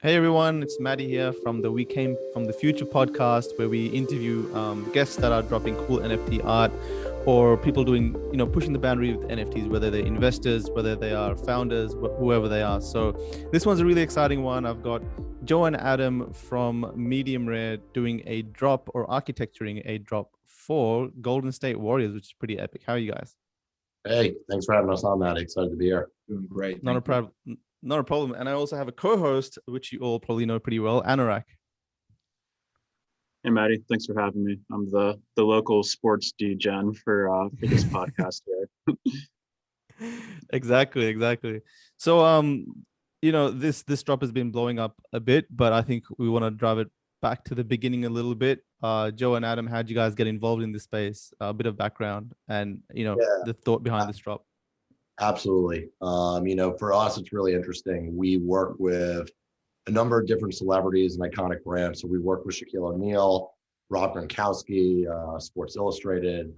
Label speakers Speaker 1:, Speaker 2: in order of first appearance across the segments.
Speaker 1: Hey everyone, it's Maddie here from the We Came from the Future podcast, where we interview guests that are dropping cool NFT art or people doing, pushing the boundary with NFTs, whether they're investors, whether they are founders, whoever they are. So this one's a really exciting one. I've got Joe and Adam from Medium Rare doing a drop or architecturing a drop for Golden State Warriors, which is pretty epic. How are you guys?
Speaker 2: Hey, thanks for having us on, Matt. Excited to be here.
Speaker 3: Doing great.
Speaker 1: Not a problem. Not a problem. And I also have a co-host, which you all probably know pretty well, Anorak.
Speaker 4: Hey, Maddie. Thanks for having me. I'm the local sports degen for this podcast here.
Speaker 1: Exactly. So, this drop has been blowing up a bit, but I think we want to drive it back to the beginning a little bit. Joe and Adam, how'd you guys get involved in this space? A bit of background and, the thought behind this drop.
Speaker 2: Absolutely. For us, it's really interesting. We work with a number of different celebrities and iconic brands. So we work with Shaquille O'Neal, Rob Gronkowski, Sports Illustrated,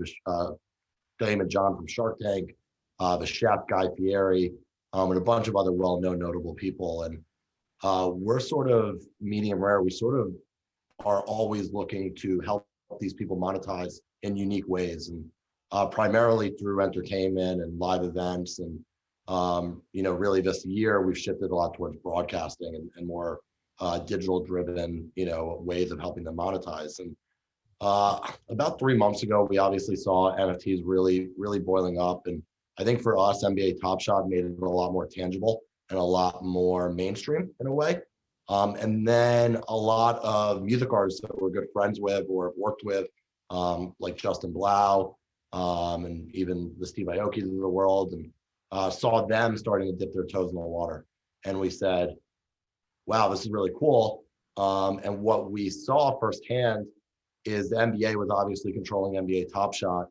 Speaker 2: Damon John from Shark Tank, the chef Guy Fieri, and a bunch of other well-known notable people. And we're sort of Medium Rare. We sort of are always looking to help these people monetize in unique ways, and primarily through entertainment and live events. And really this year we've shifted a lot towards broadcasting and more digital driven ways of helping them monetize. And about 3 months ago, we obviously saw NFTs really boiling up, and I think for us, NBA Top Shot made it a lot more tangible and a lot more mainstream in a way. And then a lot of music artists that we're good friends with or have worked with, like Justin Blau, and even the Steve Aokis of the world, and saw them starting to dip their toes in the water. And we said, wow, this is really cool. And what we saw firsthand is the NBA was obviously controlling NBA Top Shot,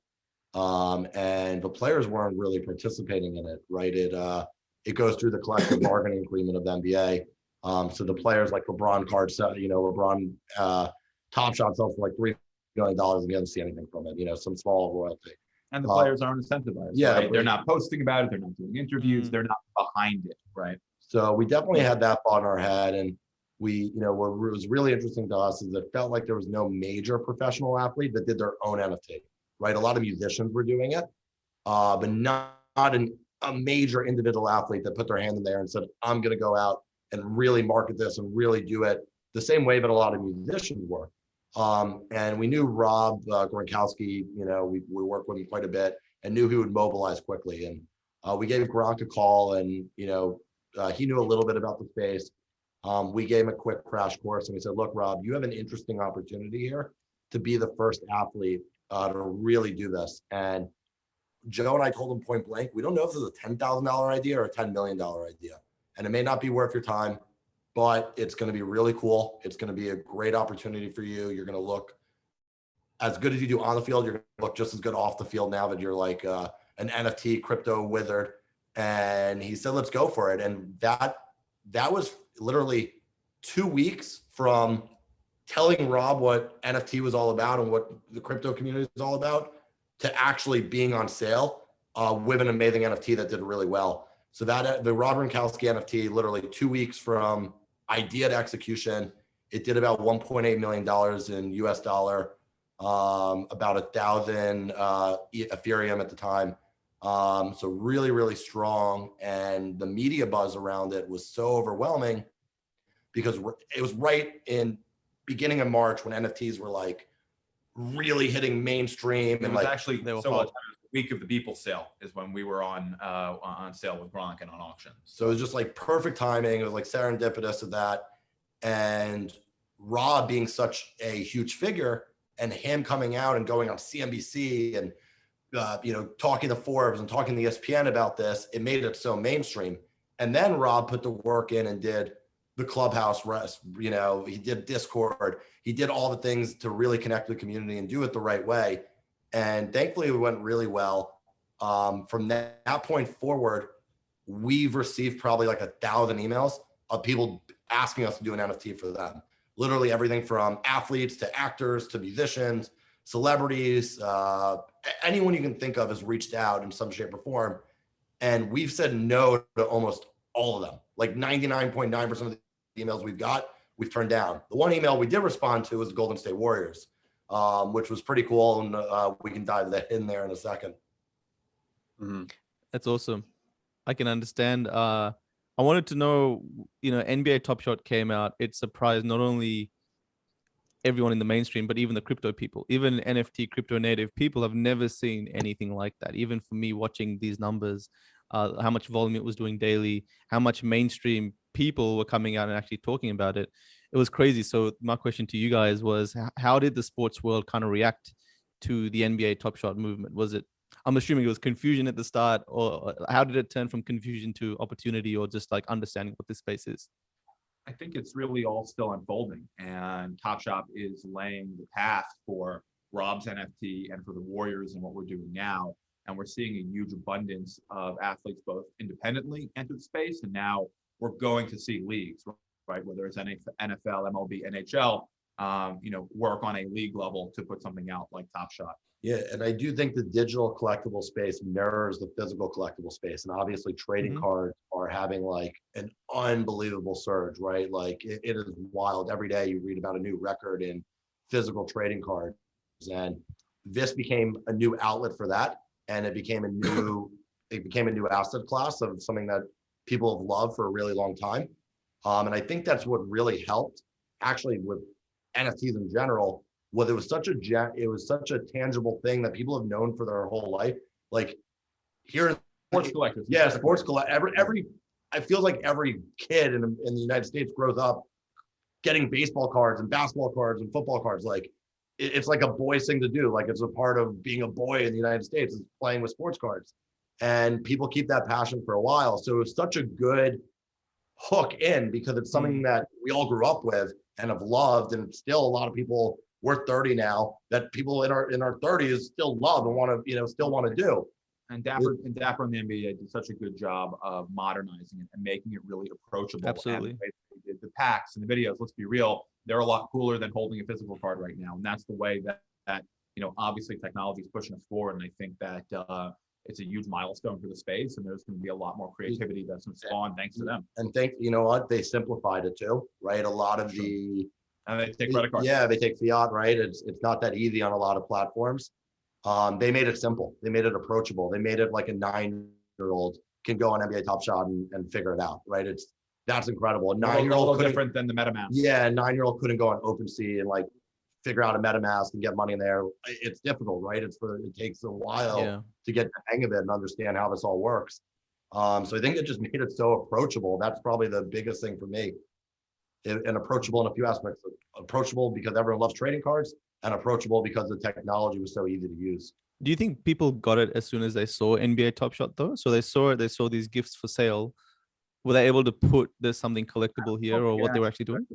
Speaker 2: and the players weren't really participating in it, right? It goes through the collective bargaining agreement of the NBA. So the players like LeBron cards, LeBron Top Shot sells for like $3 million and you don't see anything from it, some small royalty.
Speaker 3: And the players aren't incentivized.
Speaker 2: Yeah,
Speaker 3: right? They're not posting about it. They're not doing interviews. They're not behind it, right?
Speaker 2: So we definitely had that thought in our head. And we, what was really interesting to us is it felt like there was no major professional athlete that did their own NFT, right? A lot of musicians were doing it, but not a major individual athlete that put their hand in there and said, I'm going to go out and really market this and really do it the same way that a lot of musicians were. And we knew Rob Gronkowski, we worked with him quite a bit and knew he would mobilize quickly. And we gave Gronk a call, and, he knew a little bit about the space. We gave him a quick crash course, and we said, look, Rob, you have an interesting opportunity here to be the first athlete to really do this. And Joe and I told him point blank, we don't know if this is a $10,000 idea or a $10 million idea. And it may not be worth your time, but it's going to be really cool. It's going to be a great opportunity for you. You're going to look as good as you do on the field. You're going to look just as good off the field now that you're like an NFT crypto wizard. And he said, let's go for it. And that was literally 2 weeks from telling Rob what NFT was all about and what the crypto community is all about to actually being on sale with an amazing NFT that did really well. So that the Rob Gronkowski NFT, literally 2 weeks from idea to execution, it did about $1.8 million in US dollar, about 1,000 Ethereum at the time. So really strong. And the media buzz around it was so overwhelming because it was right in beginning of March when NFTs were like really hitting mainstream.
Speaker 3: It
Speaker 2: and
Speaker 3: was
Speaker 2: like
Speaker 3: actually
Speaker 1: they were
Speaker 3: so
Speaker 1: hot.
Speaker 3: the week of the Beeple sale is when we were on sale with Gronk and on auction.
Speaker 2: So it was just like perfect timing. It was like serendipitous of that. And Rob being such a huge figure and him coming out and going on CNBC and, talking to Forbes and talking to ESPN about this, it made it so mainstream. And then Rob put the work in and did the Clubhouse, he did Discord. He did all the things to really connect with the community and do it the right way. And thankfully it went really well. From that point forward, we've received probably like 1,000 emails of people asking us to do an NFT for them. Literally everything from athletes to actors to musicians, celebrities, anyone you can think of has reached out in some shape or form. And we've said no to almost all of them. Like 99.9% of emails we've got, we've turned down. The one email we did respond to was the Golden State Warriors, which was pretty cool. And we can dive that in there in a second.
Speaker 1: That's awesome. I can understand. I wanted to know, NBA Top Shot came out. It surprised not only everyone in the mainstream, but even the crypto people, even NFT crypto native people have never seen anything like that. Even for me watching these numbers, how much volume it was doing daily, how much mainstream people were coming out and actually talking about it. It was crazy. So my question to you guys was, how did the sports world kind of react to the NBA Top Shot movement? Was it, I'm assuming it was confusion at the start, or how did it turn from confusion to opportunity, or just like understanding what this space is?
Speaker 3: I think it's really all still unfolding, and Top Shop is laying the path for Rob's NFT and for the Warriors and what we're doing now. And we're seeing a huge abundance of athletes both independently enter the space, and now we're going to see leagues, right? Whether it's NFL, MLB, NHL, work on a league level to put something out like Top Shot.
Speaker 2: Yeah, and I do think the digital collectible space mirrors the physical collectible space. And obviously trading cards are having like an unbelievable surge, right? Like it is wild. Every day you read about a new record in physical trading cards. And this became a new outlet for that. And it became a new asset class of something that people have loved for a really long time. And I think that's what really helped actually with NFTs in general. Well, it was such a tangible thing that people have known for their whole life. Like here,
Speaker 3: sports collectors.
Speaker 2: Yeah, sports collect. I feel like every kid in the United States grows up getting baseball cards and basketball cards and football cards. Like it's like a boy's thing to do. Like it's a part of being a boy in the United States is playing with sports cards, and people keep that passion for a while. So it was such a good hook in because it's something that we all grew up with and have loved, and still a lot of people. We're 30 now, that people in our 30s still love and want to, still want to do.
Speaker 3: And Dapper and the NBA did such a good job of modernizing it and making it really approachable.
Speaker 1: Absolutely.
Speaker 3: And the packs and the videos, let's be real, they're a lot cooler than holding a physical card right now. And that's the way that obviously technology is pushing us forward. And I think that it's a huge milestone for the space, and there's going to be a lot more creativity that's going to spawn thanks to them.
Speaker 2: And you know what? They simplified it too, right? A lot of
Speaker 3: and they take credit cards.
Speaker 2: Yeah, they take fiat, right? It's not that easy on a lot of platforms. They made it simple. They made it approachable. They made it like a 9-year-old can go on NBA Top Shot and figure it out, right? That's incredible. A 9-year-old
Speaker 3: different than the MetaMask.
Speaker 2: Yeah, a 9-year-old couldn't go on OpenSea and like figure out a MetaMask and get money in there. It's difficult, right? It takes a while to get the hang of it and understand how this all works. So I think it just made it so approachable. That's probably the biggest thing for me. And approachable in a few aspects. Approachable because everyone loves trading cards, and approachable because the technology was so easy to use.
Speaker 1: Do you think people got it as soon as they saw NBA Top Shot though? So they saw it, they saw these gifts for sale. Were they able to put there's something collectible here, or what they were actually doing?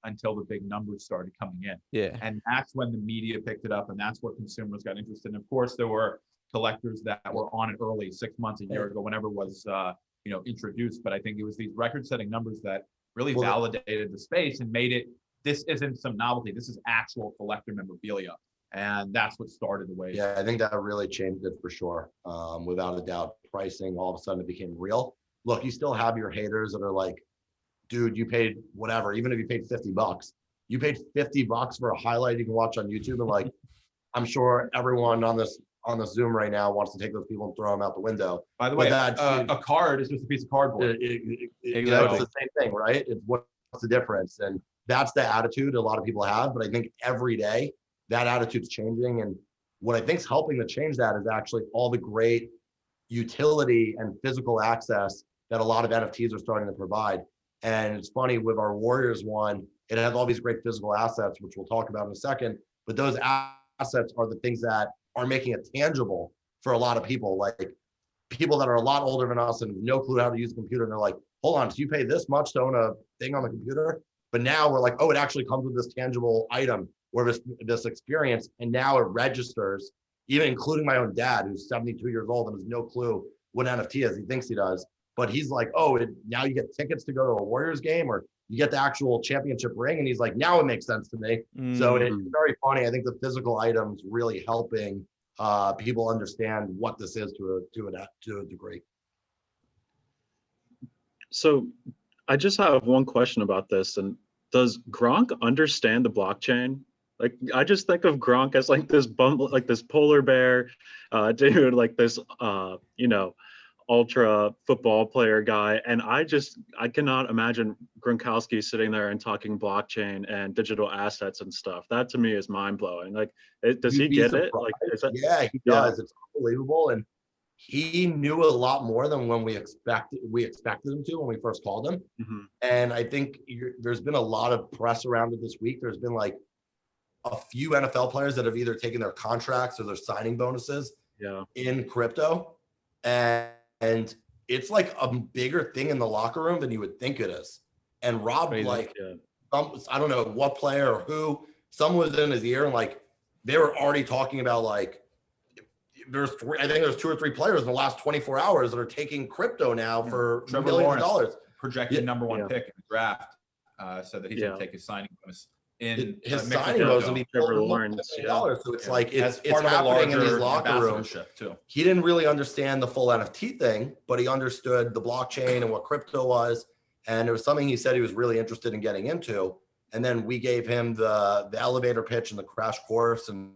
Speaker 3: Until the big numbers started coming in.
Speaker 1: Yeah.
Speaker 3: And that's when the media picked it up, and that's what consumers got interested in. Of course, there were collectors that were on it early, 6 months, a year ago, whenever it was introduced. But I think it was these record-setting numbers that really validated the space and made it, this isn't some novelty, this is actual collector memorabilia. And that's what started the wave.
Speaker 2: Yeah, I think that really changed it for sure. Without a doubt, pricing, all of a sudden it became real. Look, you still have your haters that are like, dude, you paid whatever, even if you paid $50, you paid $50 for a highlight you can watch on YouTube. And like, I'm sure everyone on this Zoom right now wants to take those people and throw them out the window.
Speaker 3: By the way, a card is just a piece of cardboard.
Speaker 2: Exactly. It's the same thing, right? It's what's the difference? And that's the attitude a lot of people have. But I think every day that attitude's changing. And what I think is helping to change that is actually all the great utility and physical access that a lot of NFTs are starting to provide. And it's funny with our Warriors one, it has all these great physical assets, which we'll talk about in a second. But those assets are the things that are making it tangible for a lot of people, like people that are a lot older than us and no clue how to use a computer. And they're like, hold on, so you pay this much to own a thing on the computer? But now we're like, oh, it actually comes with this tangible item or this experience. And now it registers, even including my own dad, who's 72 years old and has no clue what NFT is. He thinks he does. But he's like, oh, now you get tickets to go to a Warriors game, or you get the actual championship ring. And he's like, now it makes sense to me. So it's very funny. I think the physical items really helping people understand what this is to a degree.
Speaker 4: So I just have one question about this. And does Gronk understand the blockchain? Like, I just think of Gronk as like this like this polar bear, dude, like this, ultra football player guy. And I cannot imagine Gronkowski sitting there and talking blockchain and digital assets and stuff. That to me is mind blowing. Like, does
Speaker 2: You'd
Speaker 4: he
Speaker 2: be
Speaker 4: get it?
Speaker 2: surprised.
Speaker 4: Like, is that,
Speaker 2: Yeah, he
Speaker 4: yeah.
Speaker 2: does. It's unbelievable. And he knew a lot more than when we expected him to when we first called him.
Speaker 4: Mhm.
Speaker 2: And I think there's been a lot of press around it this week. There's been like a few NFL players that have either taken their contracts or their signing bonuses
Speaker 4: Yeah.
Speaker 2: in crypto. And it's like a bigger thing in the locker room than you would think it is. And Rob,
Speaker 1: Crazy.
Speaker 2: like,
Speaker 4: Yeah.
Speaker 2: I don't know what player or who, someone was in his ear and like they were already talking about like, I think there's 2 or 3 players in the last 24 hours that are taking crypto now for
Speaker 3: Trevor
Speaker 2: millions
Speaker 3: Lawrence,
Speaker 2: of dollars.
Speaker 3: projected number one
Speaker 4: Yeah.
Speaker 3: pick in the draft, said that he's going
Speaker 4: Yeah.
Speaker 3: to take his signing bonus in
Speaker 2: His
Speaker 3: a mix
Speaker 2: signing
Speaker 3: of
Speaker 2: bonus
Speaker 3: crypto.
Speaker 2: will be
Speaker 4: Trevor
Speaker 2: multiple
Speaker 4: Lawrence,
Speaker 2: million
Speaker 4: yeah.
Speaker 2: dollars. So it's
Speaker 3: Yeah.
Speaker 2: like
Speaker 3: As
Speaker 2: it's
Speaker 3: part of a
Speaker 2: happening in these
Speaker 3: larger
Speaker 2: locker rooms.
Speaker 3: ambassadorship too.
Speaker 2: He didn't really understand the full NFT thing, but he understood the blockchain and what crypto was. And it was something he said he was really interested in getting into. And then we gave him the elevator pitch and the crash course and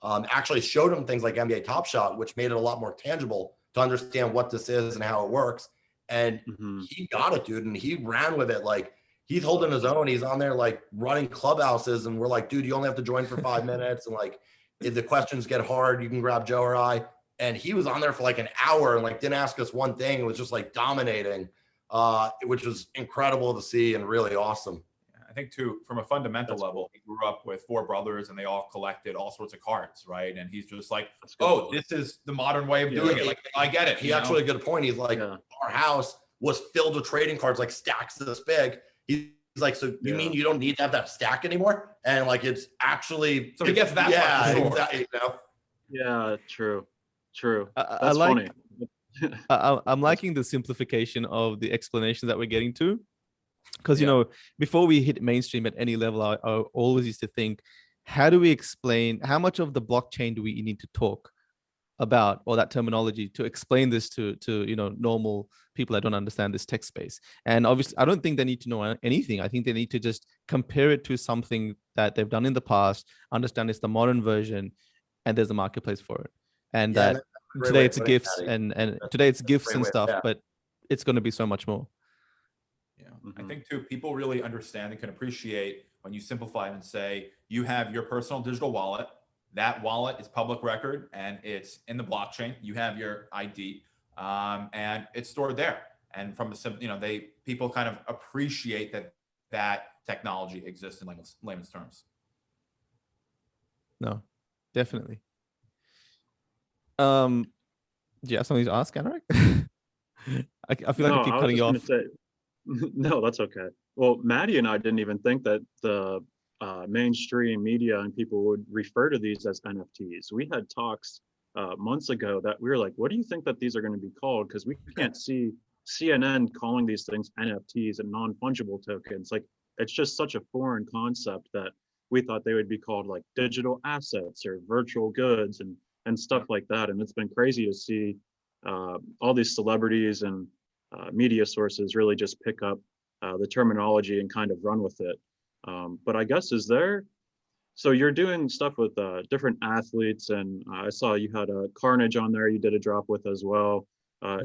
Speaker 2: actually showed him things like NBA Top Shot, which made it a lot more tangible to understand what this is and how it works. And
Speaker 4: Mhm.
Speaker 2: he got it, dude. And he ran with it. Like he's holding his own. He's on there like running clubhouses. And we're like, dude, you only have to join for 5 minutes. And like, if the questions get hard, you can grab Joe or I. And he was on there for like an hour and like didn't ask us one thing. It was just like dominating, which was incredible to see and really awesome.
Speaker 3: I think too, from a fundamental level, he grew up with 4 brothers and they all collected all sorts of cards, right? And he's just like, oh, this is the modern way of doing it. Like, I get it.
Speaker 2: He actually, a good point. He's like, our house was filled with trading cards, like stacks this big. He's like, so you mean you don't need to have that stack anymore? And like, it's actually.
Speaker 3: So he gets that.
Speaker 2: Yeah,
Speaker 3: sure.
Speaker 2: exactly. You know?
Speaker 4: Yeah, true.
Speaker 1: I
Speaker 4: That's
Speaker 1: like,
Speaker 4: funny.
Speaker 1: I'm liking the simplification of the explanation that we're getting to. Because,
Speaker 3: Yeah.
Speaker 1: before we hit mainstream at any level, I always used to think, how do we explain, how much of the blockchain do we need to talk about, or that terminology to explain this to normal people that don't understand this tech space? And obviously, I don't think they need to know anything. I think they need to just compare it to something that they've done in the past, understand it's the modern version, and there's a marketplace for it. And
Speaker 2: Yeah,
Speaker 1: that
Speaker 2: great
Speaker 1: today
Speaker 2: way
Speaker 1: it's
Speaker 2: of putting it,
Speaker 1: gifts,
Speaker 2: Patty.
Speaker 1: and today it's gifts
Speaker 2: great
Speaker 1: and
Speaker 2: way,
Speaker 1: stuff,
Speaker 2: yeah.
Speaker 1: but it's going to be so much more.
Speaker 3: Yeah. I think too, people really understand and can appreciate when you simplify it and say, you have your personal digital wallet. That wallet is public record and it's in the blockchain. You have your ID, and it's stored there. And from people kind of appreciate that technology exists in layman's terms.
Speaker 1: No, definitely. Do you have something to ask, Anorak? I feel like I keep cutting you off.
Speaker 4: Say, no, that's okay. Well, Maddie and I didn't even think that the mainstream media and people would refer to these as NFTs. We had talks months ago that we were like, what do you think that these are going to be called? Because we can't see CNN calling these things NFTs and non-fungible tokens. Like, it's just such a foreign concept that we thought they would be called like digital assets or virtual goods and stuff like that. And it's been crazy to see all these celebrities and media sources really just pick up the terminology and kind of run with it. But I guess, so you're doing stuff with different athletes, and I saw you had a Carnage on there you did a drop with as well.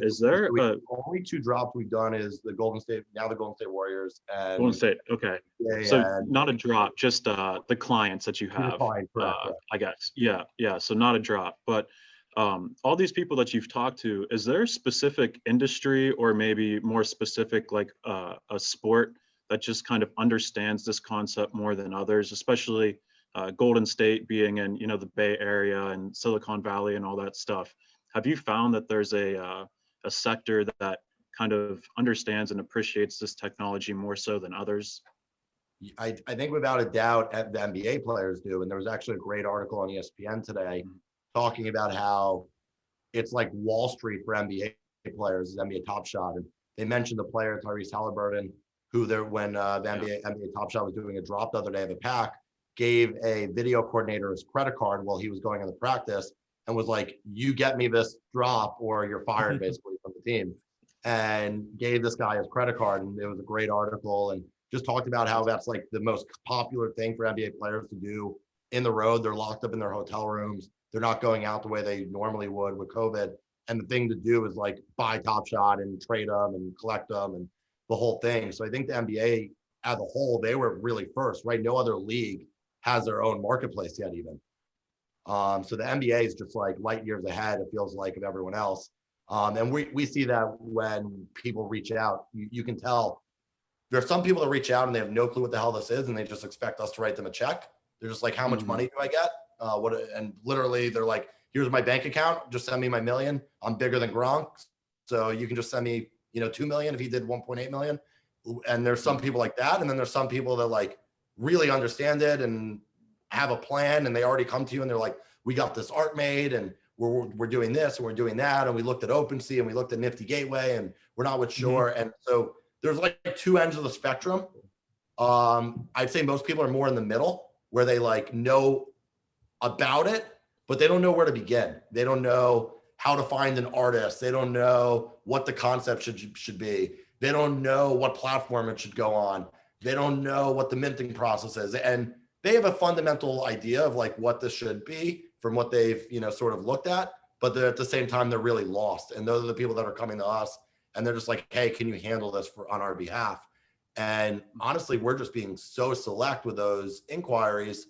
Speaker 4: Is there
Speaker 2: only 2 drops we've done is the Golden State Warriors and
Speaker 4: Golden State? Okay.
Speaker 2: Yeah,
Speaker 4: So not a drop, just the clients that you have.
Speaker 2: Correct.
Speaker 4: I guess. Yeah. So not a drop, but all these people that you've talked to, is there a specific industry or maybe more specific, like a sport that just kind of understands this concept more than others, especially Golden State being in, the Bay Area and Silicon Valley and all that stuff? Have you found that there's a sector that kind of understands and appreciates this technology more so than others?
Speaker 2: I think without a doubt the NBA players do. And there was actually a great article on ESPN today talking about how it's like Wall Street for NBA players, NBA Top Shot. And they mentioned the player Tyrese Halliburton, who when the NBA Top Shot was doing a drop the other day of a pack, gave a video coordinator his credit card while he was going into practice and was like, you get me this drop or you're fired basically from the team. and gave this guy his credit card. And it was a great article and just talked about how that's like the most popular thing for NBA players to do in the road. They're locked up in their hotel rooms. They're not going out the way they normally would with COVID. And the thing to do is like buy Top Shot and trade them and collect them and the whole thing. So I think the NBA as a whole, they were really first, right? No other league has their own marketplace yet even. So the NBA is just like light years ahead, it feels like, of everyone else. And we see that when people reach out, you can tell there are some people that reach out and they have no clue what the hell this is, and they just expect us to write them a check. They're just like, how much money do I get? And literally they're like, here's my bank account, just send me my million. I'm bigger than Gronk. So you can just send me, 2 million if he did 1.8 million. And there's some people like that. And then there's some people that like really understand it and have a plan, and they already come to you and they're like, we got this art made and we're doing this and we're doing that. And we looked at OpenSea and we looked at Nifty Gateway and we're not with Shore. And so there's like two ends of the spectrum. I'd say most people are more in the middle where they like know about it, but they don't know where to begin. They don't know how to find an artist. They don't know what the concept should be. They don't know what platform it should go on. They don't know what the minting process is. And they have a fundamental idea of like what this should be from what they've, sort of looked at, but at the same time, they're really lost. And those are the people that are coming to us and they're just like, hey, can you handle this on our behalf? And honestly, we're just being so select with those inquiries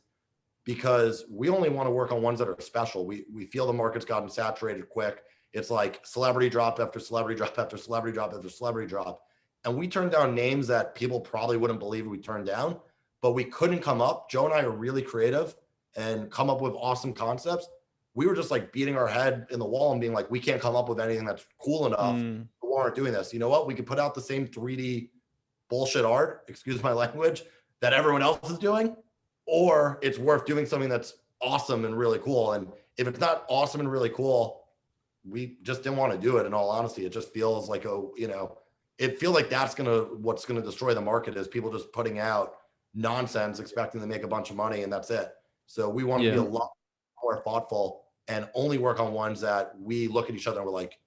Speaker 2: because we only want to work on ones that are special. We feel the market's gotten saturated quick. It's like celebrity drop after celebrity drop after celebrity drop after celebrity drop. And we turned down names that people probably wouldn't believe we turned down, but we couldn't come up. Joe and I are really creative and come up with awesome concepts. We were just like beating our head in the wall and being like, we can't come up with anything that's cool enough. We aren't doing this. You know what? We could put out the same 3D bullshit art, excuse my language, that everyone else is doing, or it's worth doing something that's awesome and really cool. And if it's not awesome and really cool, we just didn't want to do it. In all honesty, it just feels like it feels like that's what's gonna destroy the market is people just putting out nonsense, expecting to make a bunch of money, and that's it. So we want to be a lot more thoughtful and only work on ones that we look at each other and we're like,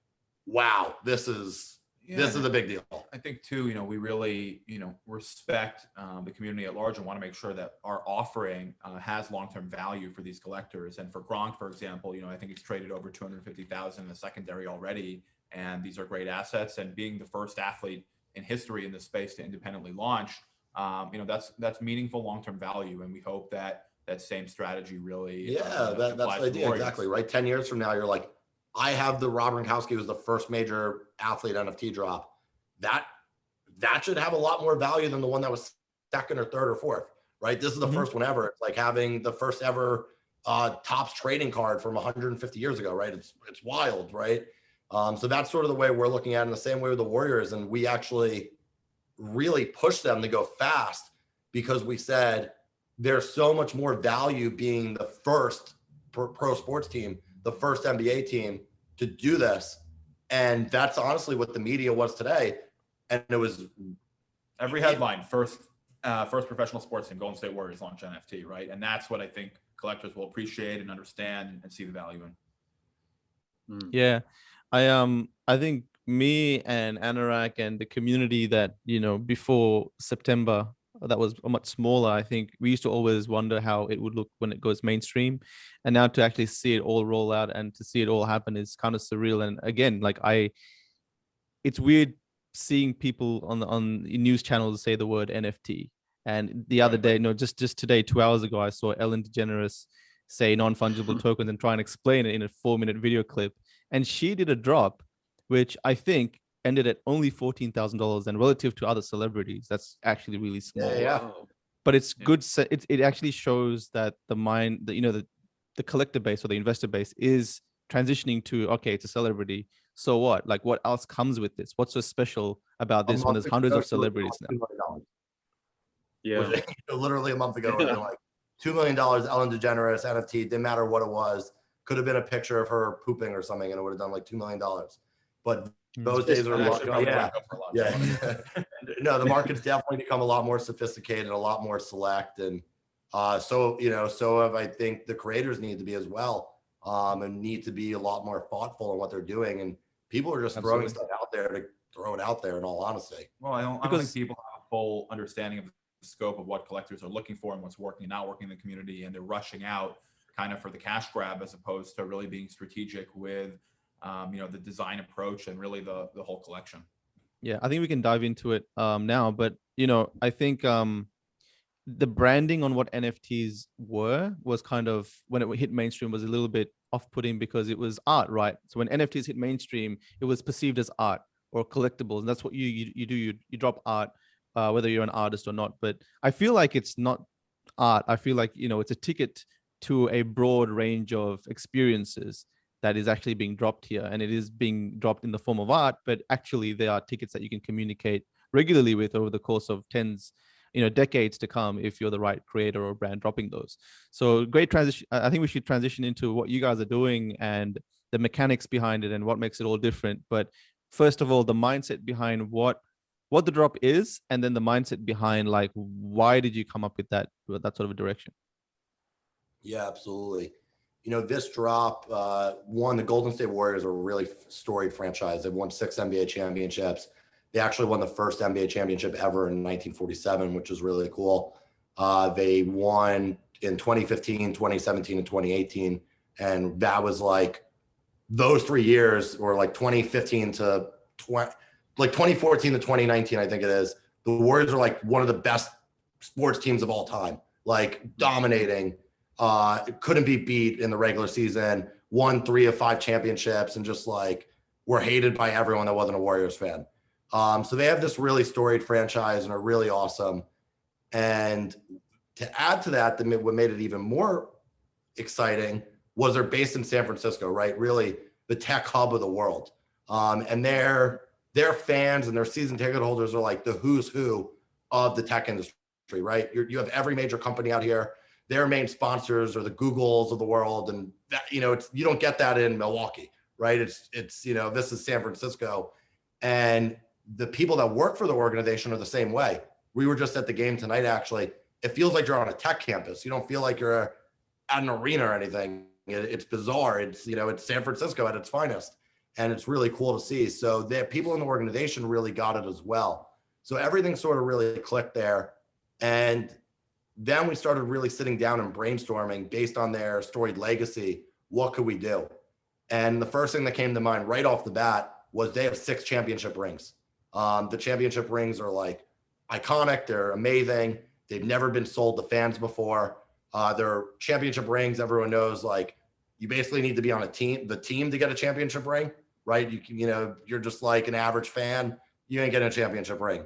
Speaker 2: wow, this is a big deal.
Speaker 3: I think too, we really, respect the community at large and want to make sure that our offering has long-term value for these collectors. And for Gronk, for example, I think it's traded over 250,000 in the secondary already. And these are great assets. And being the first athlete in history in this space to independently launch, that's meaningful long-term value. And we hope that same strategy really
Speaker 2: that's the idea. Exactly. Right. 10 years from now, you're like, I have the Rob Gronkowski was the first major athlete NFT drop. That should have a lot more value than the one that was second or third or fourth, right? This is the first one ever. It's like having the first ever Topps trading card from 150 years ago, right? It's wild, right? So that's sort of the way we're looking at it in the same way with the Warriors. And we actually really pushed them to go fast because we said there's so much more value being the first pro sports team, the first NBA team to do this. And that's honestly what the media was today. And it was
Speaker 3: every headline, first professional sports team, Golden State Warriors launch NFT, right? And that's what I think collectors will appreciate and understand and see the value in.
Speaker 1: Yeah. I think me and Anorak and the community that, before September, that was much smaller. I think we used to always wonder how it would look when it goes mainstream. And now to actually see it all roll out and to see it all happen is kind of surreal. And again, it's weird seeing people on news channels say the word NFT. And the other day, just today, 2 hours ago, I saw Ellen DeGeneres say non-fungible tokens and try and explain it in a 4-minute video clip. And she did a drop, which I think ended at only $14,000, and relative to other celebrities, that's actually really small.
Speaker 2: Yeah.
Speaker 1: But it's good. It actually shows that the collector base or the investor base is transitioning to, okay, it's a celebrity. So what? Like, what else comes with this? What's so special about this when there's hundreds of celebrities now?
Speaker 2: Yeah. Literally a month ago, we were like $2 million, Ellen DeGeneres NFT, didn't matter what it was. Could have been a picture of her pooping or something, and it would have done like $2 million. But those days are long gone. Yeah. No, the market's definitely become a lot more sophisticated, a lot more select, and so have I think the creators need to be as well, and need to be a lot more thoughtful in what they're doing. And people are just throwing stuff out there throw it out there in all honesty.
Speaker 3: Well, I don't think
Speaker 1: Because
Speaker 3: people have a full understanding of the scope of what collectors are looking for and what's working and not working in the community, and they're rushing out kind of for the cash grab as opposed to really being strategic with, the design approach and really the whole collection.
Speaker 1: yeah, I think we can dive into it now, but I think the branding on what NFTs was kind of, when it hit mainstream, was a little bit off-putting because it was art, right? So when NFTs hit mainstream, it was perceived as art or collectibles, and that's what you do. You drop art, whether you're an artist or not. But I feel like it's not art. I feel like it's a ticket to a broad range of experiences that is actually being dropped here, and it is being dropped in the form of art. But actually, there are tickets that you can communicate regularly with over the course of decades to come, if you're the right creator or brand dropping those. So great transition. I think we should transition into what you guys are doing and the mechanics behind it and what makes it all different. But first of all, the mindset behind what the drop is, and then the mindset behind, like, why did you come up with that sort of a direction?
Speaker 2: Yeah, absolutely. This drop, the Golden State Warriors are a really storied franchise. They've won 6 NBA championships. They actually won the first NBA championship ever in 1947, which is really cool. They won in 2015, 2017, and 2018. And that was like, those 3 years, or like 2015 to 2014 to 2019, I think it is. The Warriors are like one of the best sports teams of all time, like dominating. Couldn't be beat in the regular season, won 3 of 5 championships, and just like were hated by everyone that wasn't a Warriors fan. So they have this really storied franchise and are really awesome. And to add to that, what made it even more exciting was they're based in San Francisco, right? Really the tech hub of the world. And their fans and their season ticket holders are like the who's who of the tech industry, right? You have every major company out here. Their main sponsors are the Googles of the world. And that, you don't get that in Milwaukee, right? It's this is San Francisco. And the people that work for the organization are the same way. We were just at the game tonight, actually. It feels like you're on a tech campus. You don't feel like you're at an arena or anything. It's bizarre. It's San Francisco at its finest. And it's really cool to see. So the people in the organization really got it as well. So everything sort of really clicked there. And then we started really sitting down and brainstorming based on their storied legacy. What could we do? And the first thing that came to mind right off the bat was they have 6 championship rings. The championship rings are like iconic. They're amazing. They've never been sold to fans before. They're championship rings. Everyone knows, like, you basically need to be on the team to get a championship ring, right? You're just like an average fan. You ain't getting a championship ring.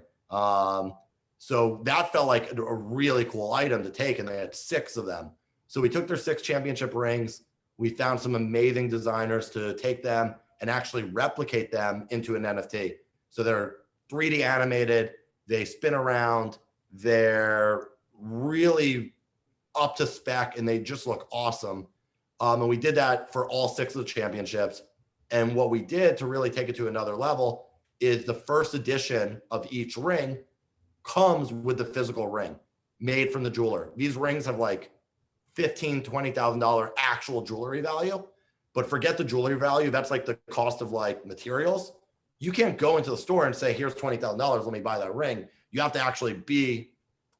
Speaker 2: So that felt like a really cool item to take, and they had 6 of them. So we took their 6 championship rings. We found some amazing designers to take them and actually replicate them into an NFT. So they're 3D animated, they spin around, they're really up to spec, and they just look awesome. And we did that for all 6 of the championships. And what we did to really take it to another level is the first edition of each ring comes with the physical ring made from the jeweler. These rings have like $15,000, $20,000 actual jewelry value, but forget the jewelry value. That's like the cost of like materials. You can't go into the store and say, here's $20,000, let me buy that ring. You have to actually be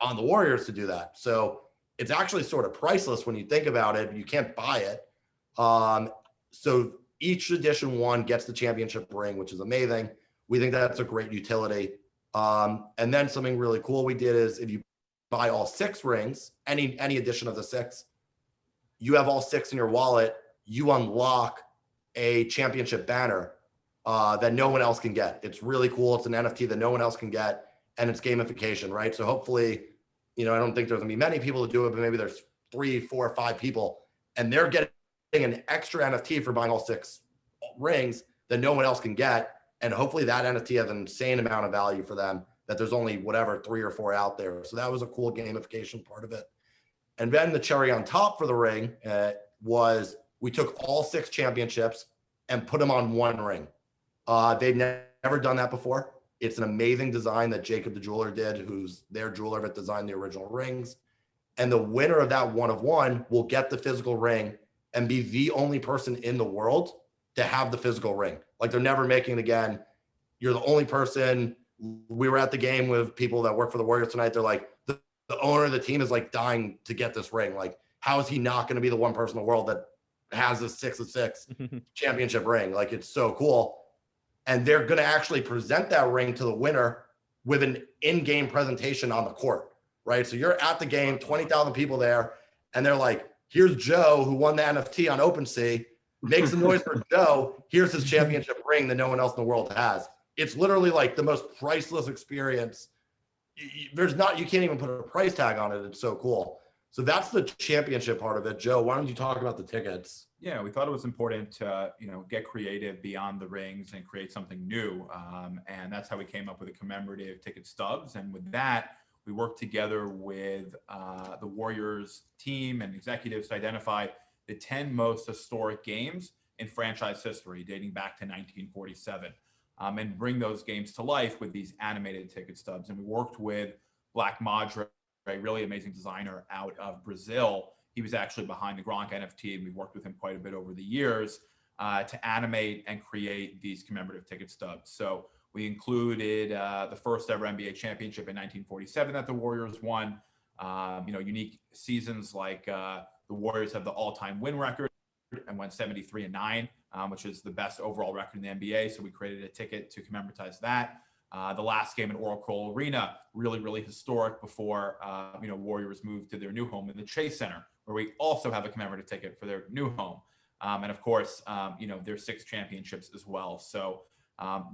Speaker 2: on the Warriors to do that. So it's actually sort of priceless when you think about it. You can't buy it. So each edition one gets the championship ring, which is amazing. We think that's a great utility. And then something really cool we did is, if you buy all 6 rings, any edition of the 6, you have all 6 in your wallet, you unlock a championship banner that no one else can get. It's really cool. It's an NFT that no one else can get, and it's gamification, right? So hopefully, I don't think there's gonna be many people to do it, but maybe there's 3, 4, 5 people, and they're getting an extra NFT for buying all 6 rings that no one else can get. And hopefully that NFT has an insane amount of value for them, that there's only 3 or 4 out there. So that was a cool gamification part of it. And then the cherry on top for the ring was we took all 6 championships and put them on one ring. They've never done that before. It's an amazing design that Jacob the jeweler did, who's their jeweler that designed the original rings. And the winner of that 1 of 1 will get the physical ring and be the only person in the world to have the physical ring. Like, they're never making it again. you're the only person. We were at the game with people that work for the Warriors tonight. They're like, the owner of the team is like dying to get this ring. Like, how is he not going to be the one person in the world that has this 6 of 6 championship ring? Like, it's so cool. And they're going to actually present that ring to the winner with an in-game presentation on the court, right? So you're at the game, 20,000 people there, and they're like, here's Joe who won the NFT on OpenSea. Make some noise for Joe. Here's his championship ring that no one else in the world has. It's literally like the most priceless experience. You can't even put a price tag on it. It's so cool. So that's the championship part of it. Joe, why don't you talk about the tickets?
Speaker 3: Yeah, we thought it was important to, get creative beyond the rings and create something new. And that's how we came up with the commemorative ticket stubs. And with that, we worked together with the Warriors team and executives to identify the 10 most historic games in franchise history dating back to 1947, and bring those games to life with these animated ticket stubs. And we worked with Black Madre, a really amazing designer out of Brazil. He was actually behind the Gronk NFT, and we've worked with him quite a bit over the years to animate and create these commemorative ticket stubs. So we included the first ever NBA championship in 1947 that the Warriors won. Unique seasons like the Warriors have the all-time win record and went 73-9, which is the best overall record in the NBA. So we created a ticket to commemorate that. The last game in Oracle Arena, really, really historic before, Warriors moved to their new home in the Chase Center, where we also have a commemorative ticket for their new home. And of course, their 6 championships as well. So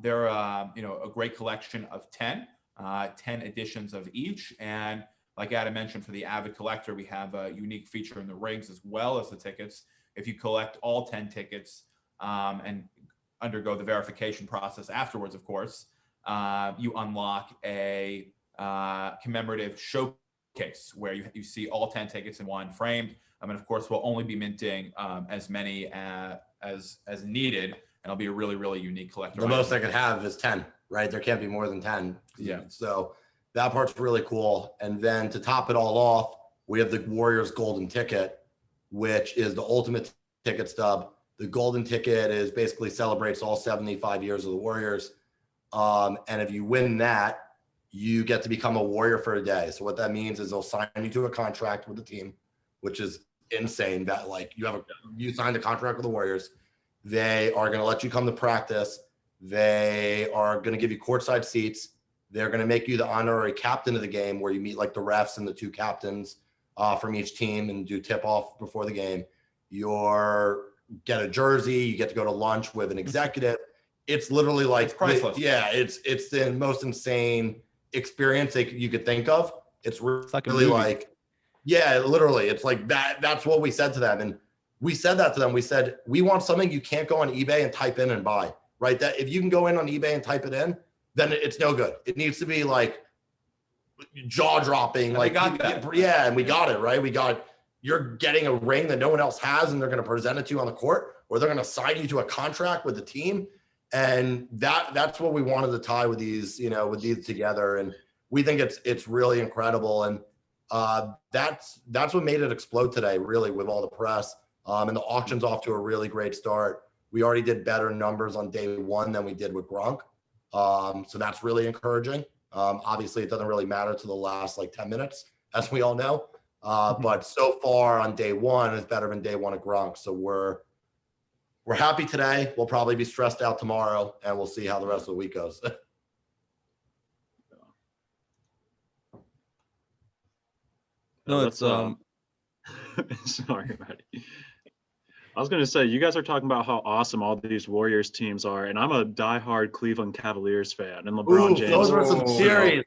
Speaker 3: they're, a great collection of 10 editions of each. And like Adam mentioned, for the avid collector, we have a unique feature in the rings as well as the tickets. If you collect all 10 tickets and undergo the verification process afterwards, of course, you unlock a commemorative showcase where you see all 10 tickets in one framed. And of course, we'll only be minting as many as needed. And it'll be a really, really unique collector.
Speaker 2: The most I could have is 10, right? There can't be more than 10.
Speaker 3: Yeah.
Speaker 2: So that part's really cool. And then to top it all off, we have the Warriors Golden Ticket, which is the ultimate ticket stub. The Golden Ticket is basically celebrates all 75 years of the Warriors. And if you win that, you get to become a Warrior for a day. So what that means is they'll sign you to a contract with the team, which is insane. That like you signed a contract with the Warriors. They are going to let you come to practice. They are going to give you courtside seats. They're going to make you the honorary captain of the game, where you meet like the refs and the 2 captains from each team and do tip off before the game. You're get a jersey. You get to go to lunch with an executive. It's literally like,
Speaker 3: it's priceless.
Speaker 2: It's the most insane experience you could think of. It's
Speaker 1: like
Speaker 2: really like, literally, it's like that. That's what we said to them. And we said that to them. We said, we want something you can't go on eBay and type in and buy, right? That if you can go in on eBay and type it in, then it's no good. It needs to be like jaw dropping.
Speaker 3: And
Speaker 2: like,
Speaker 3: we got that.
Speaker 2: And we got it, right? You're getting a ring that no one else has, and they're going to present it to you on the court, or they're going to sign you to a contract with the team. And that's what we wanted to tie with these, with these together. And we think it's really incredible. And that's what made it explode today, really, with all the press. And the auction's off to a really great start. We already did better numbers on day 1 than we did with Gronk. So that's really encouraging. Obviously, it doesn't really matter to the last 10 minutes, as we all know. But so far on day 1, it's better than day 1 at Gronk. So we're happy today. We'll probably be stressed out tomorrow, and we'll see how the rest of the week goes.
Speaker 1: No, it's
Speaker 4: sorry, buddy. I was going to say, you guys are talking about how awesome all these Warriors teams are, and I'm a diehard Cleveland Cavaliers fan, and LeBron James.
Speaker 2: Those were some series.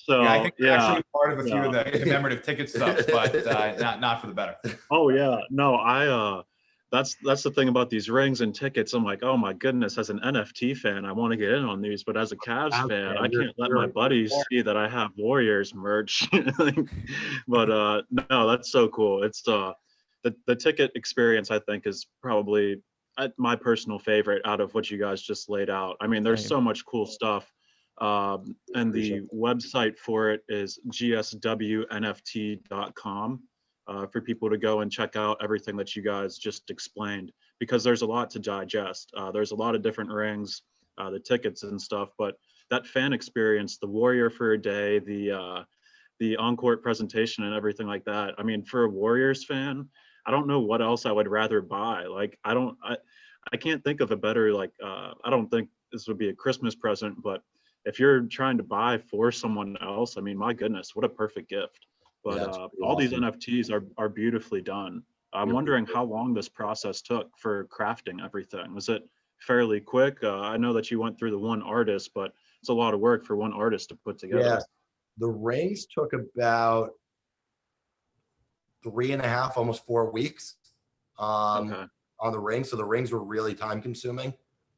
Speaker 4: So
Speaker 3: I think we're actually part of a few of the commemorative ticket stuff, but not for the better.
Speaker 4: Oh yeah, no, that's the thing about these rings and tickets. I'm like, oh my goodness, as an NFT fan, I want to get in on these, but as a Cavs fan, I can't let my buddies see that I have Warriors merch. But no, that's so cool. It's the ticket experience, I think, is probably my personal favorite out of what you guys just laid out. I mean, there's so much cool stuff. And the website for it is gswnft.com for people to go and check out everything that you guys just explained, because there's a lot to digest. There's a lot of different rings. the tickets and stuff, but that fan experience, the Warrior for a day, the on-court presentation and everything like that. I mean, for a Warriors fan, I don't know what else I would rather buy. Like, I can't think of a better, like, I don't think this would be a Christmas present, but if you're trying to buy for someone else, I mean, my goodness, what a perfect gift. But
Speaker 2: Yeah, it's pretty
Speaker 4: all these
Speaker 2: awesome.
Speaker 4: NFTs are beautifully done. I'm
Speaker 2: Yeah.
Speaker 4: wondering how long this process took for crafting everything. Was it fairly quick? I know that you went through the one artist, but it's a lot of work for one artist to put together.
Speaker 2: Yes, the rings took about 3.5, almost 4 weeks
Speaker 4: Okay.
Speaker 2: on the rings. So the rings were really time consuming.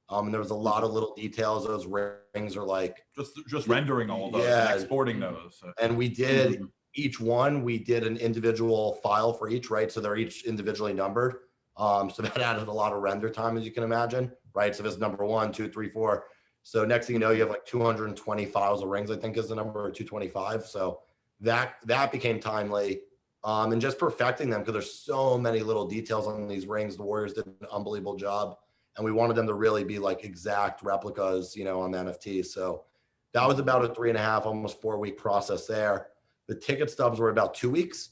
Speaker 2: And there was a lot of little details. Those rings are like,
Speaker 3: Just rendering all those
Speaker 2: Yeah.
Speaker 3: and exporting those.
Speaker 2: and we did
Speaker 4: Mhm.
Speaker 2: each one, we did an individual file for each, right? So they're each individually numbered. So that added a lot of render time, as you can imagine, right? So if it's number 1, 2, 3, 4. So next thing you know, you have like 220 files of rings, I think is the number, or 225. So that became timely. And just perfecting them, because there's so many little details on these rings. The Warriors did an unbelievable job, and we wanted them to really be like exact replicas, on the NFT. So that was about a 3.5, almost 4 week process there. The ticket stubs were about 2 weeks,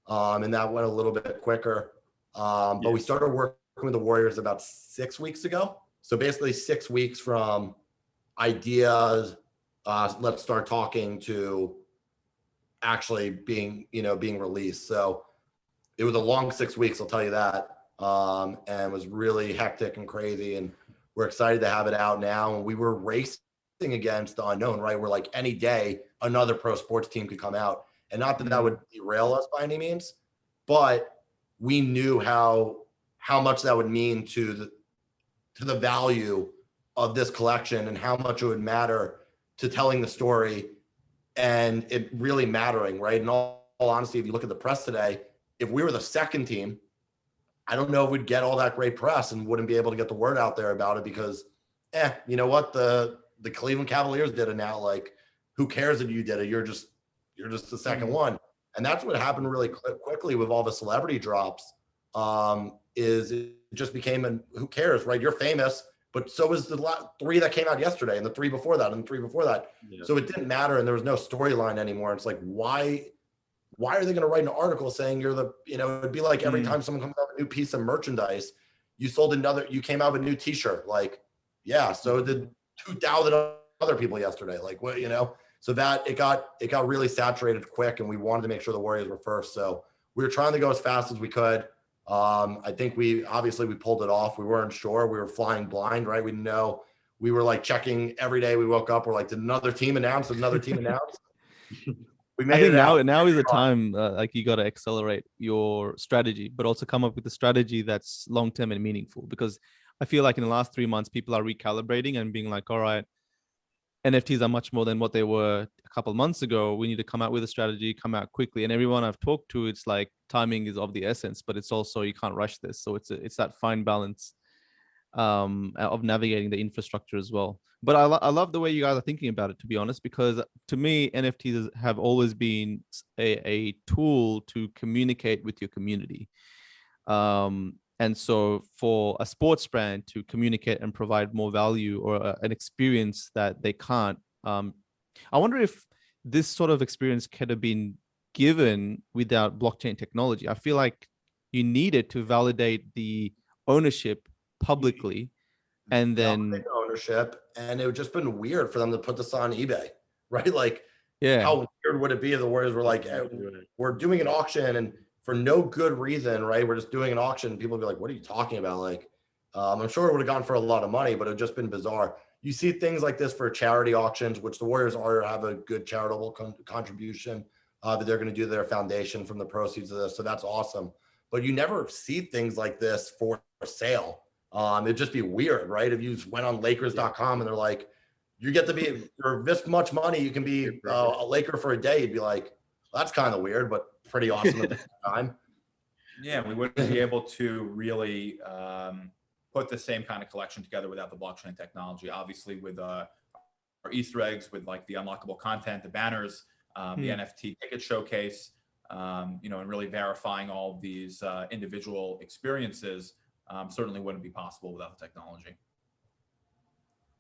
Speaker 2: and that went a little bit quicker. But we started working with the Warriors about 6 weeks ago. So basically 6 weeks from ideas, let's start talking, to actually being released. So it was a long 6 weeks, I'll tell you that. And was really hectic and crazy. And we're excited to have it out now. And we were racing against the unknown, right? We're like, any day another pro sports team could come out. And not that that would derail us by any means, but we knew how much that would mean to the value of this collection, and how much it would matter to telling the story, and it really mattering, right? In all honesty, if you look at the press today, if we were the second team, I don't know if we'd get all that great press and wouldn't be able to get the word out there about it, because, you know what? The Cleveland Cavaliers did it now. Like, who cares if you did it? You're just the second one. And that's what happened really quickly with all the celebrity drops. Is it just became who cares, right? You're famous, but so is the 3 that came out yesterday, and the 3 before that, and the 3 before that.
Speaker 4: Yeah.
Speaker 2: So it didn't matter, and there was no storyline anymore. It's like, why are they going to write an article saying you're the, it'd be like every time someone comes out with a new piece of merchandise, you you came out with a new t-shirt. Like, yeah, so did 2,000 other people yesterday. Like, what, so that it got really saturated quick, and we wanted to make sure the Warriors were first. So we were trying to go as fast as we could. I think we pulled it off. We weren't sure. We were flying blind, right? We didn't know. We were like checking every day we woke up. We're like, did another team announce? Did another team announce? We made
Speaker 1: I think
Speaker 2: it out.
Speaker 1: now is the time, like, you got to accelerate your strategy, but also come up with a strategy that's long term and meaningful. Because I feel like in the last 3 months, people are recalibrating and being like, all right, NFTs are much more than what they were a couple of months ago. We need to come out with a strategy, come out quickly. And everyone I've talked to, it's like timing is of the essence, but it's also, you can't rush this. So it's that fine balance of navigating the infrastructure as well. But I love the way you guys are thinking about it, to be honest, because to me, NFTs have always been a tool to communicate with your community. And so for a sports brand to communicate and provide more value, or an experience that they can't, I wonder if this sort of experience could have been given without blockchain technology. I feel like you needed to validate the ownership publicly, and then
Speaker 2: Validate ownership, and it would just been weird for them to put this on eBay, right? Like,
Speaker 1: yeah,
Speaker 2: how weird would it be if the Warriors were like, hey, we're doing an auction, and for no good reason, right? We're just doing an auction. People would be like, what are you talking about? Like, I'm sure it would have gone for a lot of money, but it would just been bizarre. You see things like this for charity auctions, which the Warriors have a good charitable contribution that they're going to do to their foundation from the proceeds of this. So that's awesome. But you never see things like this for sale. It'd just be weird, right? If you went on Lakers.com and they're like, you get to be, for this much money, you can be a Laker for a day. You'd be like, well, that's kind of weird, but pretty awesome at the same time.
Speaker 3: Yeah, we wouldn't be able to really put the same kind of collection together without the blockchain technology. Obviously, with our Easter eggs, with like the unlockable content, the banners, the NFT ticket showcase, and really verifying all of these individual experiences, certainly wouldn't be possible without the technology.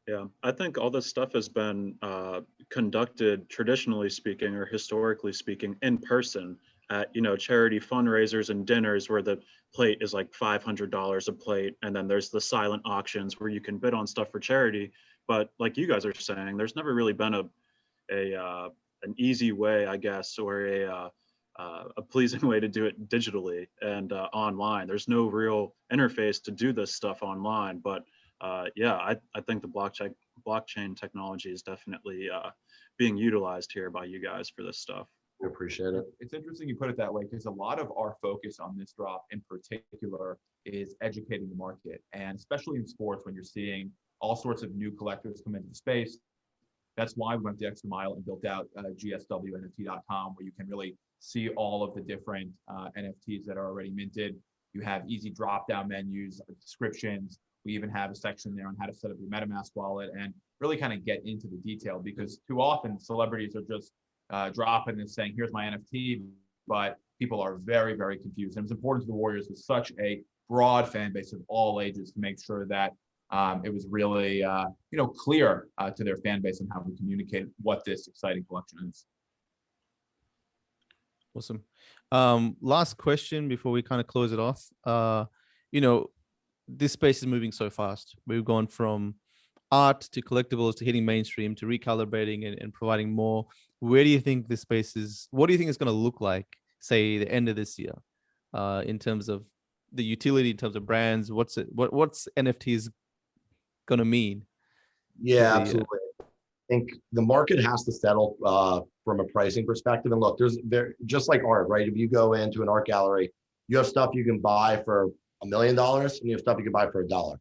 Speaker 4: Yeah, I think all this stuff has been conducted, traditionally speaking or historically speaking, in person at, charity fundraisers and dinners where the plate is like $500 a plate, and then there's the silent auctions where you can bid on stuff for charity. But like you guys are saying, there's never really been an easy way, I guess, or a pleasing way to do it digitally and online. There's no real interface to do this stuff online, but yeah, I think the blockchain technology is definitely being utilized here by you guys for this stuff.
Speaker 2: We appreciate it.
Speaker 3: It's interesting you put it that way, because a lot of our focus on this drop in particular is educating the market, and especially in sports when you're seeing all sorts of new collectors come into the space. That's why we went the extra mile and built out gswnft.com, where you can really see all of the different NFTs that are already minted. You have easy drop-down menus, descriptions. We even have a section there on how to set up your MetaMask wallet and really kind of get into the detail, because too often celebrities are just dropping and saying, here's my NFT, but people are very, very confused. And it's important to the Warriors with such a broad fan base of all ages to make sure that it was really, clear to their fan base on how we communicate what this exciting collection is.
Speaker 1: Awesome. Last question before we kind of close it off. This space is moving so fast. We've gone from art to collectibles to hitting mainstream to recalibrating and providing more. Where do you think this space is? What do you think it's going to look like, say, the end of this year, in terms of the utility, in terms of brands? What's NFTs going to mean?
Speaker 2: Yeah, absolutely. I think the market has to settle from a pricing perspective. And look, there just like art, right? If you go into an art gallery, you have stuff you can buy for $1 million, and you have stuff you can buy for $1.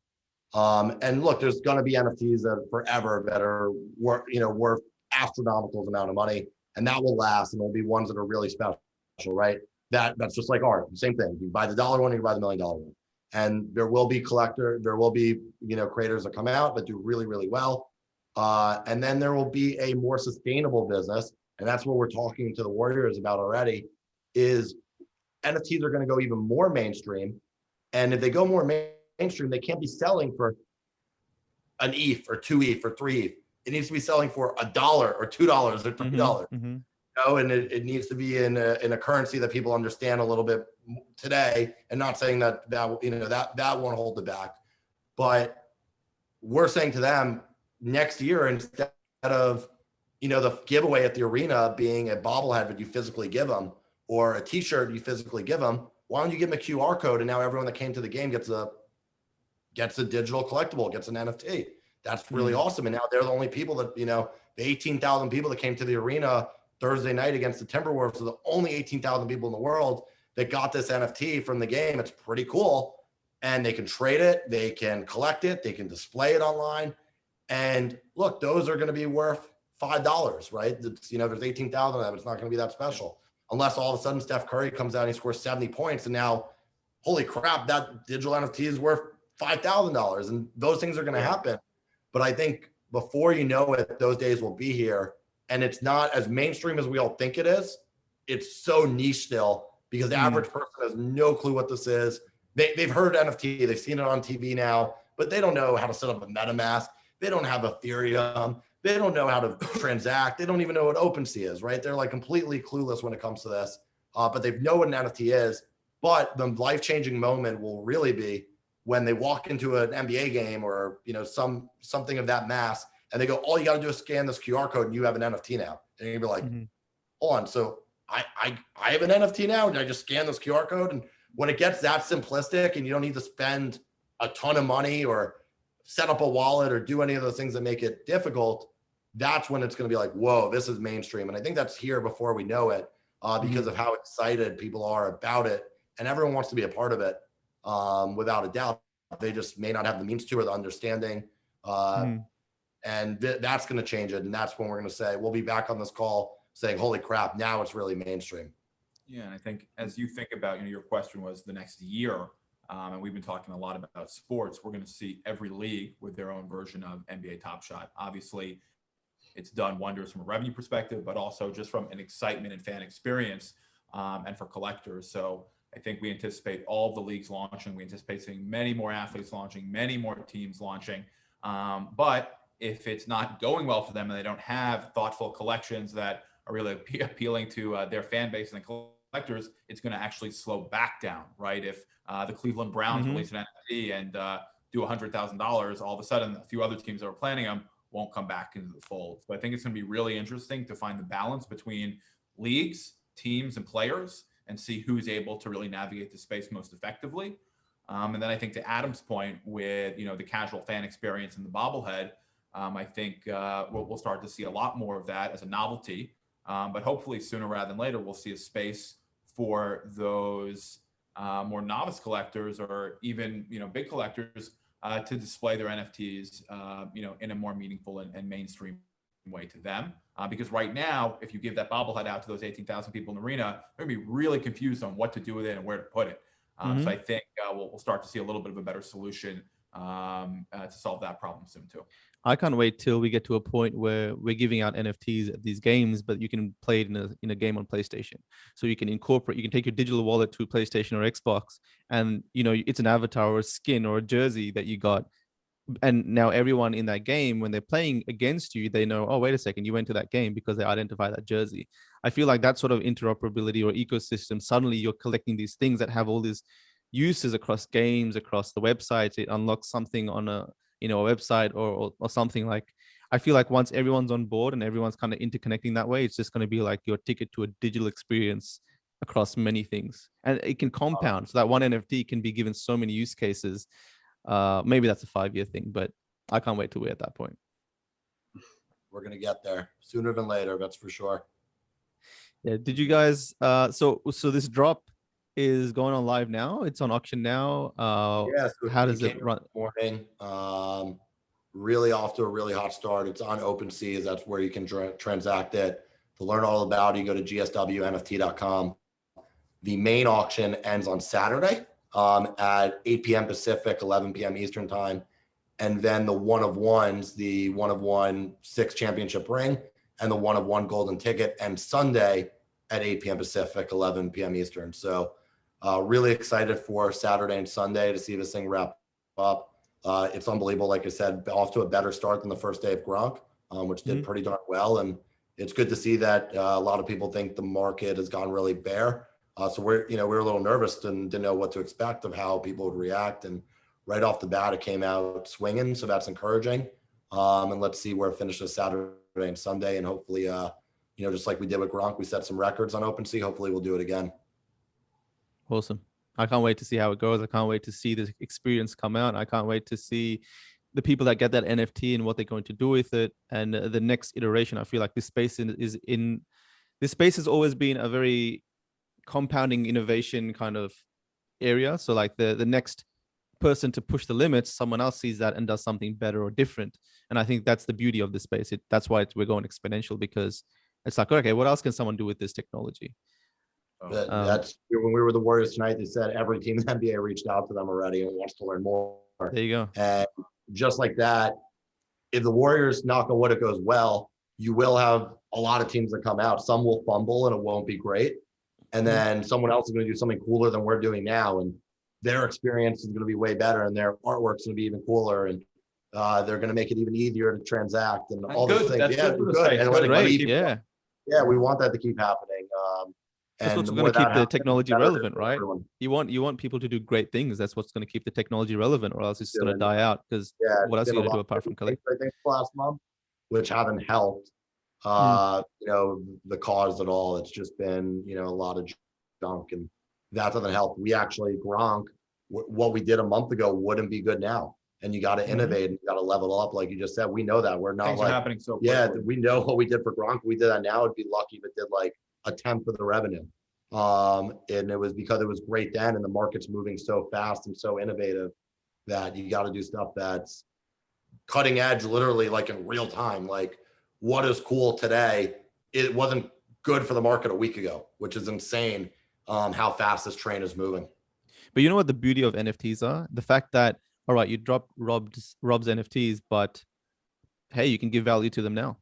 Speaker 2: And look, there's going to be NFTs that forever that are worth astronomical amount of money, and that will last, and there'll be ones that are really special, right? That's just like art. Same thing. You buy the $1 one, you buy the $1 million one, and there will be creators that come out that do really, really well, and then there will be a more sustainable business, and that's what we're talking to the Warriors about already. Is NFTs are going to go even more mainstream, and if they go more mainstream, they can't be selling for an ETH or 2 ETH or 3 ETH. It needs to be selling for $1 or $2 or $3. And it needs to be in a currency that people understand a little bit today, and not saying that won't hold it back. But we're saying to them, next year, instead of the giveaway at the arena being a bobblehead that you physically give them, or a t-shirt you physically give them, why don't you give them a QR code, and now everyone that came to the game gets a digital collectible, gets an NFT. That's really awesome. And now they're the only people that, the 18,000 people that came to the arena Thursday night against the Timberwolves are the only 18,000 people in the world that got this NFT from the game. It's pretty cool. And they can trade it, they can collect it, they can display it online. And look, those are going to be worth $5, right? There's 18,000 of them. It's not going to be that special. Unless all of a sudden Steph Curry comes out and he scores 70 points. And now, holy crap, that digital NFT is worth $5,000. And those things are going to happen. But I think before you know it, those days will be here. And it's not as mainstream as we all think it is. It's so niche still, because the average person has no clue what this is. They've heard NFT, they've seen it on TV now, but they don't know how to set up a MetaMask. They don't have Ethereum. They don't know how to transact. They don't even know what OpenSea is, right? They're like completely clueless when it comes to this, but they know what an NFT is. But the life-changing moment will really be when they walk into an NBA game or something of that mass, and they go, all you got to do is scan this QR code and you have an NFT now. And you'll be like, hold on, so I have an NFT now? Did I just scan this QR code? And when it gets that simplistic and you don't need to spend a ton of money or set up a wallet or do any of those things that make it difficult, that's when it's going to be like, whoa, this is mainstream. And I think that's here before we know it, because of how excited people are about it. And everyone wants to be a part of it, without a doubt. They just may not have the means to or the understanding. And that's going to change it. And that's when we're going to say, we'll be back on this call saying, holy crap, now it's really mainstream.
Speaker 3: Yeah, and I think as you think about, your question was the next year, and we've been talking a lot about sports, we're going to see every league with their own version of NBA Top Shot. Obviously, it's done wonders from a revenue perspective, but also just from an excitement and fan experience, and for collectors. So I think we anticipate all of the leagues launching. We anticipate seeing many more athletes launching, many more teams launching. But if it's not going well for them and they don't have thoughtful collections that are really appealing to their fan base and collectors, it's going to actually slow back down, right? If the Cleveland Browns release an NFT and do $100,000, all of a sudden a few other teams that were planning them won't come back into the fold. So I think it's going to be really interesting to find the balance between leagues, teams, and players, and see who's able to really navigate the space most effectively. And then I think to Adam's point with the casual fan experience and the bobblehead, I think we'll start to see a lot more of that as a novelty. But hopefully sooner rather than later, we'll see a space for those more novice collectors or even big collectors to display their NFTs in a more meaningful and mainstream way to them. Because right now, if you give that bobblehead out to those 18,000 people in the arena, they're gonna be really confused on what to do with it and where to put it. So I think we'll start to see a little bit of a better solution to solve that problem soon too.
Speaker 1: I can't wait till we get to a point where we're giving out NFTs at these games, but you can play it in a game on PlayStation. So you can take your digital wallet to PlayStation or Xbox, and it's an avatar or a skin or a jersey that you got. And now everyone in that game, when they're playing against you, they know, oh, wait a second, you went to that game because they identify that jersey. I feel like that sort of interoperability or ecosystem, suddenly you're collecting these things that have all these uses across games, across the websites. It unlocks something on a website or something. Like, I feel like once everyone's on board and everyone's kind of interconnecting that way, it's just going to be like your ticket to a digital experience across many things, and it can compound. So that one NFT can be given so many use cases. Maybe that's a 5-year thing, but I can't wait till we're at that point.
Speaker 2: We're going to get there sooner than later. That's for sure.
Speaker 1: Yeah. Did you guys, so this drop is going on live now? It's on auction now.
Speaker 2: Yeah. So
Speaker 1: how does it run?
Speaker 2: Morning. Really off to a really hot start. It's on OpenSea. That's where you can transact it. To learn all about it, you go to gswnft.com. The main auction ends on Saturday at 8 p.m. Pacific, 11 p.m. Eastern time. And then the one of ones, the one of one 6 championship ring and the one of one golden ticket, and Sunday at 8 p.m. Pacific, 11 p.m. Eastern. So really excited for Saturday and Sunday to see this thing wrap up. It's unbelievable. Like I said, off to a better start than the first day of Gronk, which did pretty darn well. And it's good to see that a lot of people think the market has gone really bare. So we're a little nervous and didn't know what to expect of how people would react. And right off the bat, it came out swinging. So that's encouraging. And let's see where it finishes Saturday and Sunday. And hopefully, just like we did with Gronk, we set some records on OpenSea. Hopefully we'll do it again.
Speaker 1: Awesome. I can't wait to see how it goes. I can't wait to see this experience come out. I can't wait to see the people that get that NFT and what they're going to do with it. And the next iteration, I feel like this space this space has always been a very compounding innovation kind of area. So like the next person to push the limits, someone else sees that and does something better or different. And I think that's the beauty of the space. That's why we're going exponential, because it's like, okay, what else can someone do with this technology?
Speaker 2: That's when we were the Warriors tonight. They said every team in the NBA reached out to them already and wants to learn more.
Speaker 1: There you go.
Speaker 2: And just like that, if the Warriors, knock on wood, it goes well, you will have a lot of teams that come out. Some will fumble and it won't be great. And then someone else is going to do something cooler than we're doing now. And their experience is going to be way better and their artwork's going to be even cooler. And they're going to make it even easier to transact and all those things.
Speaker 3: That's
Speaker 2: good. And
Speaker 1: Great.
Speaker 2: Yeah, we want that to keep happening.
Speaker 1: That's what's going to keep the technology relevant, right? You want people to do great things. That's what's going to keep the technology relevant, or else it's going to die out. Because what else are you going to do apart from collect?
Speaker 2: I think last month, which haven't helped, the cause at all. It's just been, a lot of junk, and that doesn't help. We actually, Gronk, what we did a month ago wouldn't be good now. And you got to innovate and you got to level up. Like you just said, we know that we're not
Speaker 3: Things are happening so quickly.
Speaker 2: Yeah, we know what we did for Gronk. We did that now. It'd be lucky if it did like a tenth of the revenue. And it was because it was great then, and the market's moving so fast and so innovative that you got to do stuff that's cutting edge, literally like in real time. Like what is cool today, it wasn't good for the market a week ago, which is insane. How fast this train is moving.
Speaker 1: But you know what the beauty of NFTs are? The fact that, all right, you drop Rob's NFTs, but hey, you can give value to them now.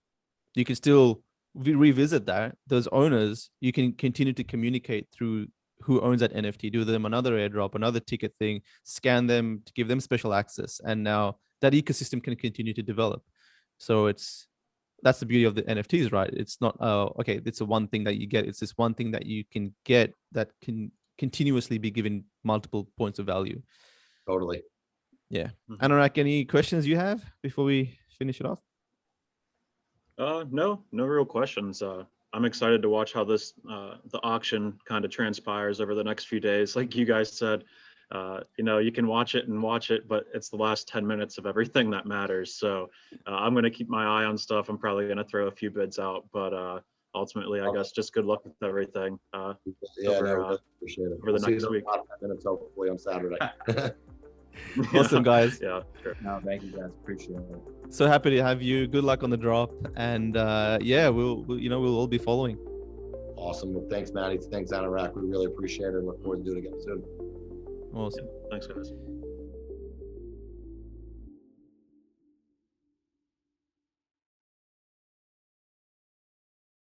Speaker 1: You can still revisit those owners. You can continue to communicate through who owns that NFT, do them another airdrop, another ticket thing, scan them to give them special access. And now that ecosystem can continue to develop. So that's the beauty of the NFTs, right? It's not okay, it's a one thing that you get. It's this one thing that you can get that can continuously be given multiple points of value.
Speaker 2: Totally.
Speaker 1: Yeah.
Speaker 4: Mhm.
Speaker 1: Anorak, any questions you have before we finish it off?
Speaker 4: No real questions. I'm excited to watch how this the auction kind of transpires over the next few days. Like you guys said, you can watch it, but it's the last 10 minutes of everything that matters. So I'm going to keep my eye on stuff. I'm probably going to throw a few bids out, but ultimately, I guess just good luck with everything
Speaker 2: Yeah, no,
Speaker 4: over,
Speaker 2: really appreciate it.
Speaker 4: over the
Speaker 2: We'll see
Speaker 4: next
Speaker 2: you in
Speaker 4: week.
Speaker 2: about 10 minutes, hopefully on Saturday.
Speaker 1: Awesome, guys.
Speaker 4: Yeah, sure.
Speaker 3: No, thank you guys. Appreciate it.
Speaker 1: So happy to have you. Good luck on the drop. And yeah, we'll all be following.
Speaker 2: Awesome. Well, thanks, Maddie. Thanks, Anorak. We really appreciate it. Look forward to doing it again soon.
Speaker 1: Awesome.
Speaker 4: Thanks, guys.